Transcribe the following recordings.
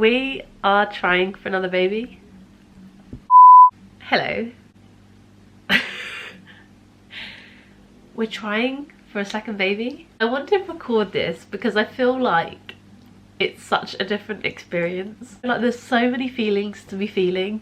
We are trying for another baby. Hello. We're trying for a second baby. I want to record this because I feel like it's such a different experience. Like there's so many feelings to be feeling.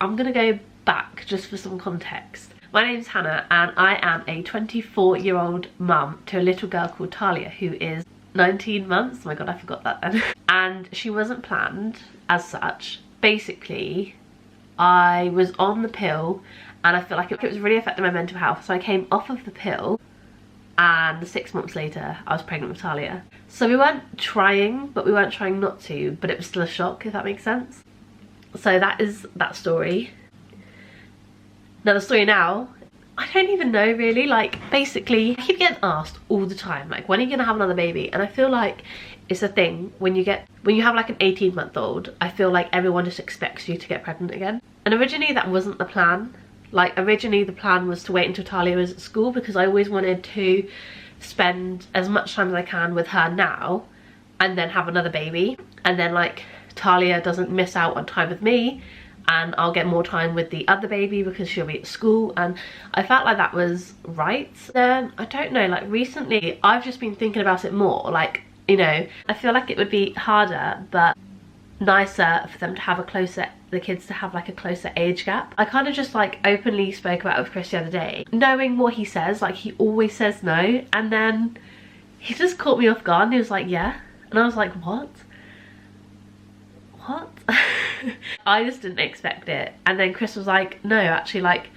I'm gonna go back just for some context. My name's Hannah and I am a 24-year-old mum to a little girl called Talia who is 19 months. Oh my god, I forgot that then. And she wasn't planned as such. Basically, I was on the pill and I feel like it was really affecting my mental health. So I came off of the pill and 6 months later I was pregnant with Talia. So we weren't trying, but we weren't trying not to, but it was still a shock, if that makes sense. So that is that story. Now the story now, I don't even know really. Like basically I keep getting asked all the time, like, when are you gonna have another baby? And I feel like it's a thing when you have like an 18-month-old, I feel like everyone just expects you to get pregnant again. And originally that wasn't the plan. Like originally the plan was to wait until Talia was at school because I always wanted to spend as much time as I can with her now and then have another baby. And then like Talia doesn't miss out on time with me and I'll get more time with the other baby because she'll be at school, and I felt like that was right. Then I don't know, like recently I've just been thinking about it more, like, you know, I feel like it would be harder but nicer for them to have the kids to have like a closer age gap. I kind of just like openly spoke about it with Chris the other day, knowing what he says. Like he always says no, and then he just caught me off guard and he was like, yeah, and I was like, what? I just didn't expect it. And then Chris was like, no, actually, like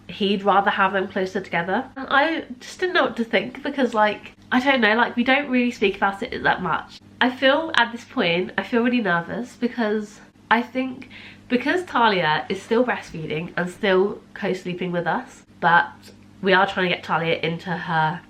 he'd rather have them closer together. And I just didn't know what to think because, like, I don't know, like we don't really speak about it that much. I feel at this point I feel really nervous because I think because Talia is still breastfeeding and still co-sleeping with us, but we are trying to get Talia into her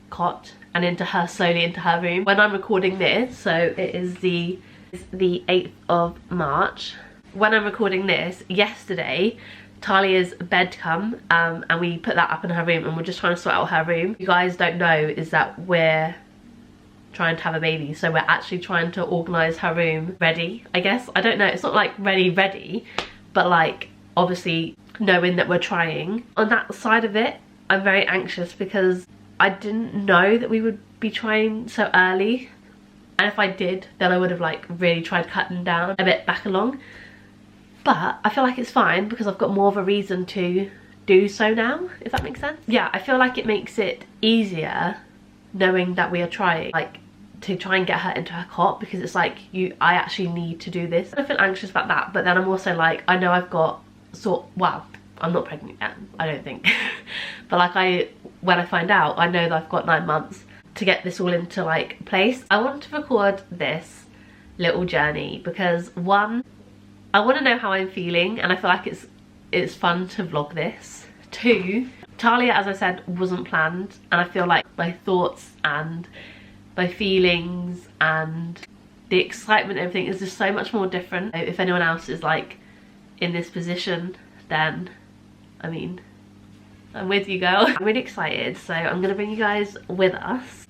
cot and slowly into her room. When I'm recording this, so it is the 8th of March. When I'm recording this, yesterday Talia's bed come and we put that up in her room and we're just trying to sort out her room. You guys don't know is that we're trying to have a baby, so we're actually trying to organise her room ready, I guess. I don't know, it's not like ready, but like obviously knowing that we're trying. On that side of it, I'm very anxious because I didn't know that we would be trying so early. And if I did, then I would have like really tried cutting down a bit back along. But I feel like it's fine because I've got more of a reason to do so now, if that makes sense. Yeah, I feel like it makes it easier knowing that we are trying, like, to try and get her into her cot, because it's like I actually need to do this. I feel anxious about that, but then I'm also like, I know I've got well, I'm not pregnant yet, I don't think. But like when I find out, I know that I've got 9 months to get this all into like place. I want to record this little journey because one, I want to know how I'm feeling and I feel like it's fun to vlog this. Two, Talia, as I said, wasn't planned, and I feel like my thoughts and my feelings and the excitement and everything is just so much more different. If anyone else is like in this position, then I mean, I'm with you, girl. I'm really excited, so I'm gonna bring you guys with us.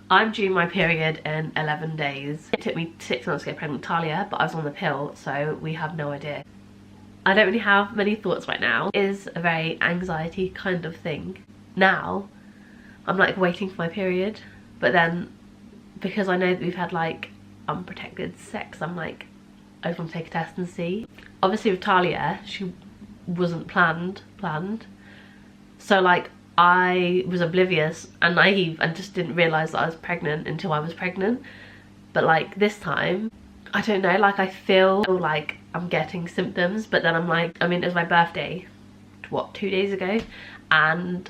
I'm due my period in 11 days. It took me 6 months to get pregnant with Talia, but I was on the pill, so we have no idea. I don't really have many thoughts right now. It is a very anxiety kind of thing. Now, I'm like waiting for my period, but then because I know that we've had like unprotected sex, I'm like, I just want to take a test and see. Obviously with Talia, she wasn't planned. So like, I was oblivious and naive and just didn't realise that I was pregnant until I was pregnant. But like this time, I don't know, like I feel like I'm getting symptoms, but then I'm like, I mean, it was my birthday, what, 2 days ago, and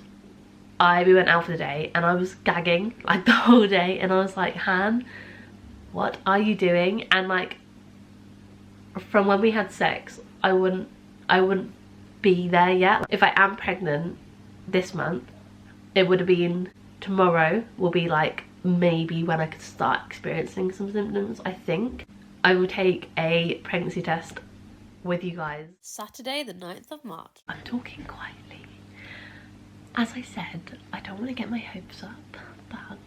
we went out for the day and I was gagging like the whole day, and I was like, Han, what are you doing? And like from when we had sex, I wouldn't be there yet. If I am pregnant this month, it would have been tomorrow will be like maybe when I could start experiencing some symptoms. I think I will take a pregnancy test with you guys. Saturday the 9th of March. I'm talking quietly. As I said, I don't want to get my hopes up, but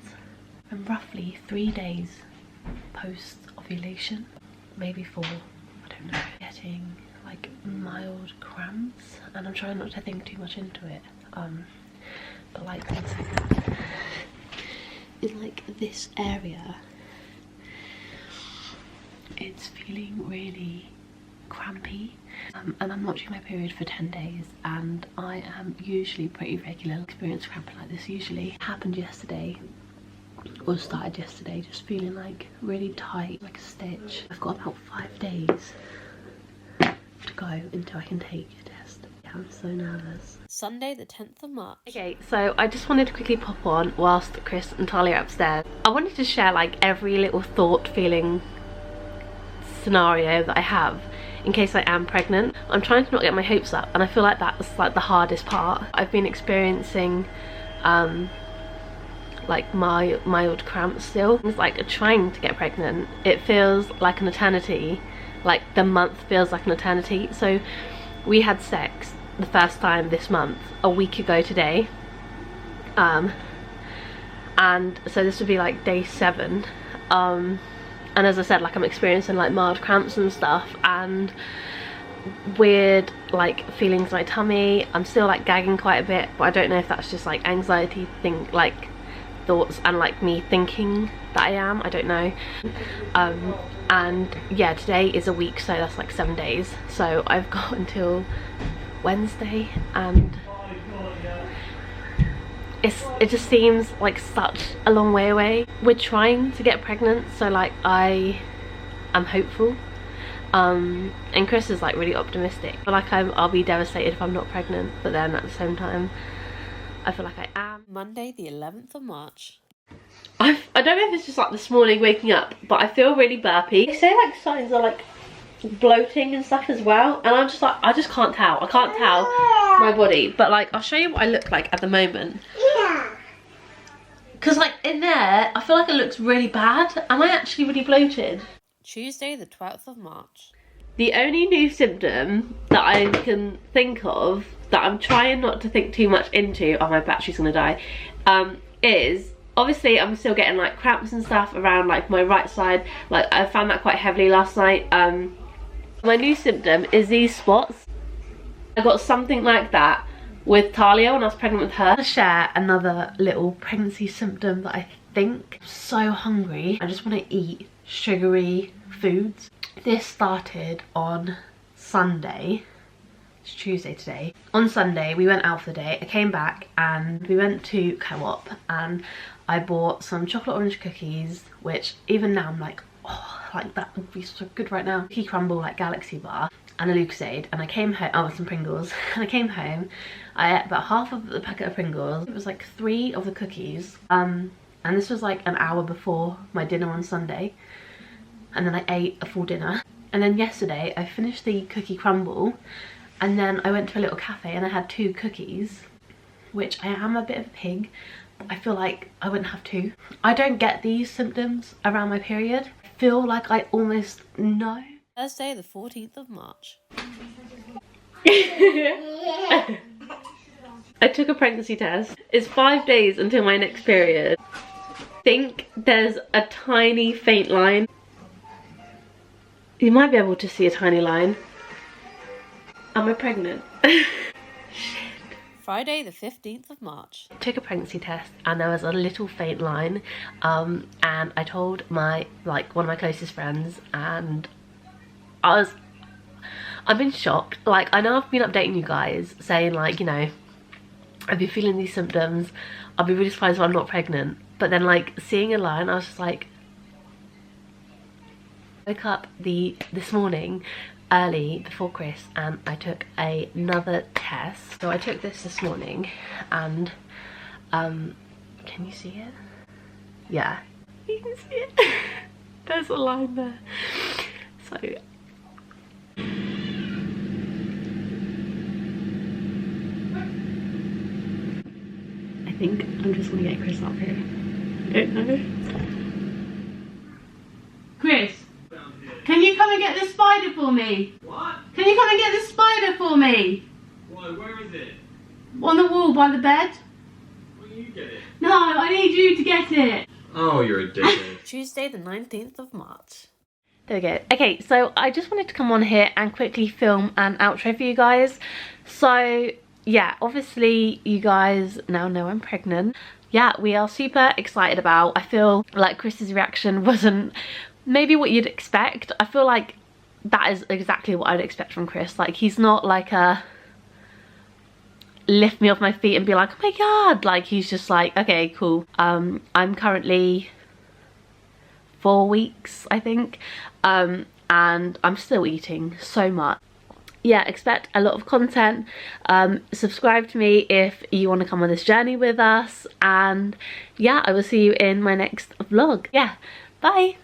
I'm roughly 3 days post ovulation. maybe 4, I don't know. Getting like mild cramps, and I'm trying not to think too much into it. But like 1 second. In like this area, it's feeling really crampy, and I'm not due my period for 10 days, and I am usually pretty regular. Experience cramping like this usually. It happened yesterday, or started yesterday, just feeling like really tight, like a stitch. I've got about 5 days to go until I can take a test. Yeah, I'm so nervous. Sunday the 10th of March. Okay, so I just wanted to quickly pop on whilst Chris and Talia are upstairs. I wanted to share like every little thought, feeling, scenario that I have in case I am pregnant. I'm trying to not get my hopes up, and I feel like that's like the hardest part. I've been experiencing like mild cramps still. It's like trying to get pregnant, it feels like an eternity. Like the month feels like an eternity. So we had sex the first time this month a week ago today, and so this would be like day 7, and as I said, like I'm experiencing like mild cramps and stuff, and weird like feelings in my tummy. I'm still like gagging quite a bit, but I don't know if that's just like anxiety thing, like thoughts, and like me thinking that I am, I don't know. And yeah, today is a week, so that's like 7 days, so I've got until Wednesday, and it just seems like such a long way away. We're trying to get pregnant, so like I am hopeful, and Chris is like really optimistic. I feel like I'll be devastated if I'm not pregnant, but then at the same time I feel like I am. Monday the 11th of March. I don't know if it's just like this morning waking up, but I feel really burpy. They say like signs are like bloating and stuff as well, and I'm just like, I just can't tell. I can't tell my body, but like I'll show you what I look like at the moment. Because like in there, I feel like it looks really bad. Am I actually really bloated? Tuesday the 12th of March. The only new symptom that I can think of that I'm trying not to think too much into, oh my battery's gonna die, is obviously I'm still getting like cramps and stuff around like my right side. Like I found that quite heavily last night. My new symptom is these spots. I got something like that with Talia when I was pregnant with her. I'll share another little pregnancy symptom that I think. I'm so hungry. I just want to eat sugary foods. This started on Sunday. It's Tuesday today. On Sunday we went out for the day. I came back and we went to Co-op, and I bought some chocolate orange cookies, which even now I'm like, oh, like that would be so good right now. Cookie crumble, like Galaxy bar, and a Lucozade. And I came home, oh, with some Pringles. And I came home, I ate about half of the packet of Pringles. It was like 3 of the cookies. And this was like an hour before my dinner on Sunday. And then I ate a full dinner. And then yesterday I finished the cookie crumble, and then I went to a little cafe and I had 2 cookies, which I am a bit of a pig, but I feel like I wouldn't have 2. I don't get these symptoms around my period. I feel like I almost know. Thursday the 14th of March. I took a pregnancy test. It's 5 days until my next period. I think there's a tiny faint line. You might be able to see a tiny line. Am I pregnant? Friday the 15th of March. Took a pregnancy test and there was a little faint line, and I told one of my closest friends, and I've been shocked. Like, I know I've been updating you guys saying like, you know, I've been feeling these symptoms, I'll be really surprised if I'm not pregnant, but then like seeing a line, I was just like, woke up this morning early before Chris and I took another test. So I took this morning, and can you see it? Yeah, you can see it. There's a line there. So I think I'm just gonna get Chris up here. I don't know. Chris, can you come and get this spider for me? What? Can you come and get this spider for me? Why, where is it? On the wall by the bed. Why don't you get it? No, I need you to get it. Oh, you're a dickhead. Tuesday the 19th of March. There we go. Okay, so I just wanted to come on here and quickly film an outro for you guys. So yeah, obviously you guys now know I'm pregnant. Yeah, we are super excited about. I feel like Chris's reaction wasn't maybe what you'd expect. I feel like that is exactly what I'd expect from Chris. Like, he's not like a lift me off my feet and be like, oh my god. Like, he's just like, okay, cool. I'm currently 4 weeks, I think, and I'm still eating so much. Yeah, expect a lot of content. Subscribe to me if you want to come on this journey with us, and yeah, I will see you in my next vlog. Yeah, bye.